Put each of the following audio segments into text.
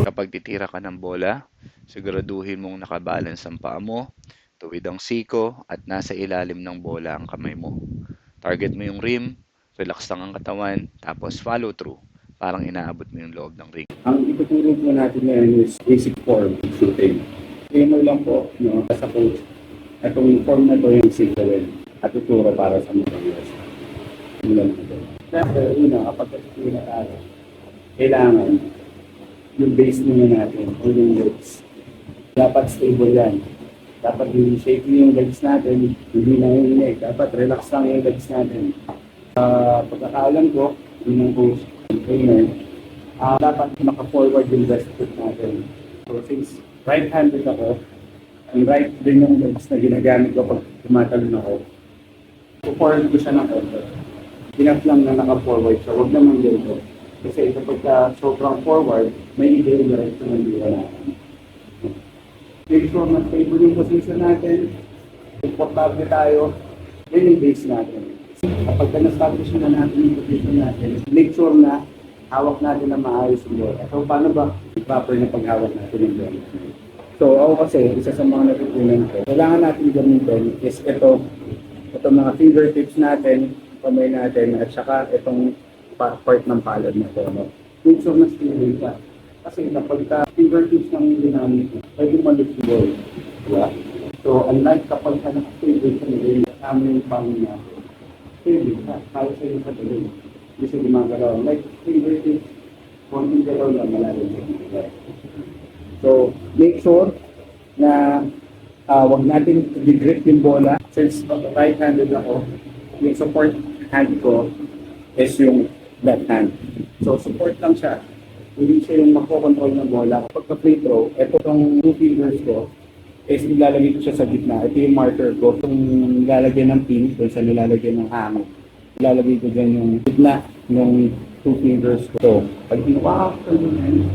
Kapag titira ka ng bola, siguraduhin mong nakabalance ang paa mo, tuwid ang siko at nasa ilalim ng bola ang kamay mo. Target mo yung rim, relax lang ang katawan, tapos follow through. Parang inaabot mo yung loob ng ring. Ang ituturo po natin ngayon is basic form shooting. Trainer lang po, no, as a coach. Itong form na to yung sigalin at tuturo para sa mga viewers. Simulan natin. Pero kapag na tayo, kailangan yung base muna natin o yung legs. Dapat stable yan. Dapat yung shape yung legs natin, hindi nanginginig. Dapat relax lang yung legs natin. Pagkakaalam ko, yun ang coach, trainer, dapat naka-forward yung best foot natin. So since right-handed ako, ang right din yung legs na ginagamit ko pag tumatalon ako, so-forward ko siya ng konti. Enough lang na naka-forward siya, huwag naman ganito. Kasi kapag sobrang forward, may ideal direction ng liwa natin. Make sure na stable yung position natin, komportable tayo, yun yung base natin. Kapag na-establish na natin yung position natin, make sure na hawak natin na maayos yung bola. So, paano ba proper na paghawak natin yung bola? So, ako kasi, isa sa mga natutunan ko, kailangan natin gamitin is itong mga fingertips natin, kamay natin, at saka itong part ng palad na ito. No? Make sure na stable ka. Kasi kapag fingertips ng ginamit mo, pwede malutibol. Diba? So, unlike kapag ka naka-stable ka nila, kasama yung pangin natin, stable ka, kaya sa yung patuloy. Hindi siya gumagalaw. Like fingertips, konting galaw lang, malalim siya. So, make sure na wag natin i-grip yung bola. Since right-handed ako, yung support hand ko is yung left hand. So, support lang siya. Hindi siya yung makokontrol ng bola. Kapag free throw, ito yung 2 fingers ko is nilalagay ko siya sa gitna. Ito yung marker ko. Itong nilalagay ng pin, doon sa nilalagay ng hangin. Nilalagay ko dyan yung gitna ng 2 fingers ko. So, pag hinawa ko yun,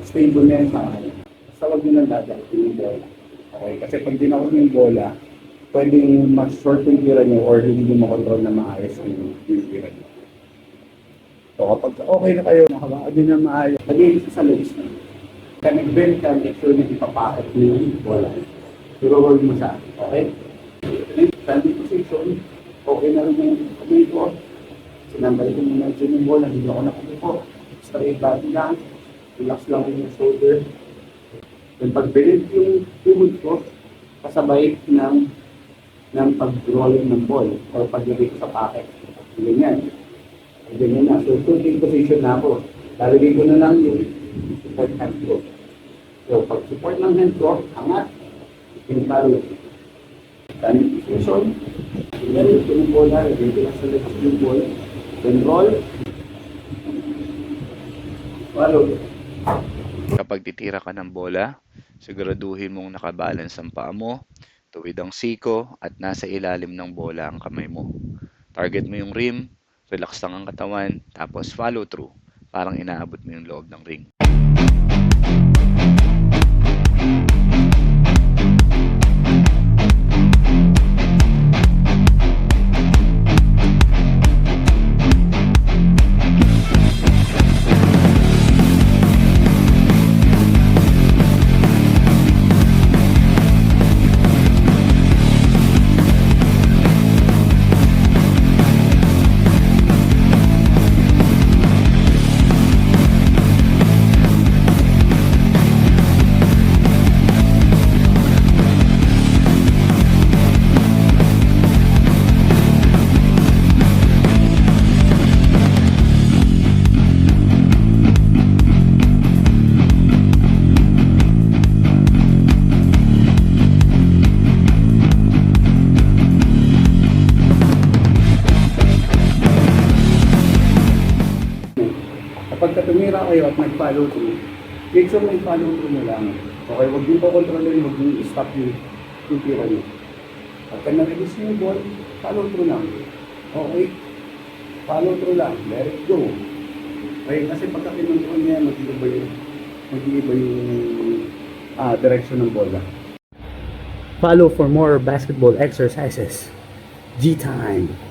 stable na yan sa akin. Basta huwag nyo nang dadalhin yung bola. Okay? Kasi pag dinawag yung bola, pwedeng mas short yung tira nyo or hindi nyo makontrol na maayos yung tira nyo. So kapag okay na kayo, nakabaka din na maayos, lagay ito sa legs na. Kaya nag-bend ka, make sure na ipapakit mo yung bola. I-roll mo siya. Okay? Standing position, okay na rin yung kamay ko. Sinambay ko muna dyan yung bola, hindi ako nakukupo. Straight body lang, relax lang yung shoulder. Then pag-bend yung tuhod ko, kasabay ng pag-rolling ng ball o pag-libig sa packet. Ganyan. Ganyan na. So, shooting position na ako. Lalagay ko na lang yung support hand ko. So, pag support ng hand ko, angat, pinipalo. Standing position, ganyan yung bola, lagay ko lang sa legs yung ball. Then roll, follow. Kapag titira ka ng bola, siguraduhin mong nakabalance ang paa mo, tuwid ang siko at nasa ilalim ng bola ang kamay mo. Target mo yung rim, relax lang ang katawan, tapos follow through. Parang inaabot mo yung loob ng ring. Kapag tumira kayo at nag-follow through, make sure may follow through mo lang. Okay, huwag nyo po kontrolin, huwag nyo i-stop yung tira nyo. Pagka na-release nyo yung ball, follow through lang. Okay? Follow through lang. Let it go. Okay, kasi pagka kinontrol niya, mag-iiba yung direction ng bola. Follow for more basketball exercises. G-Time!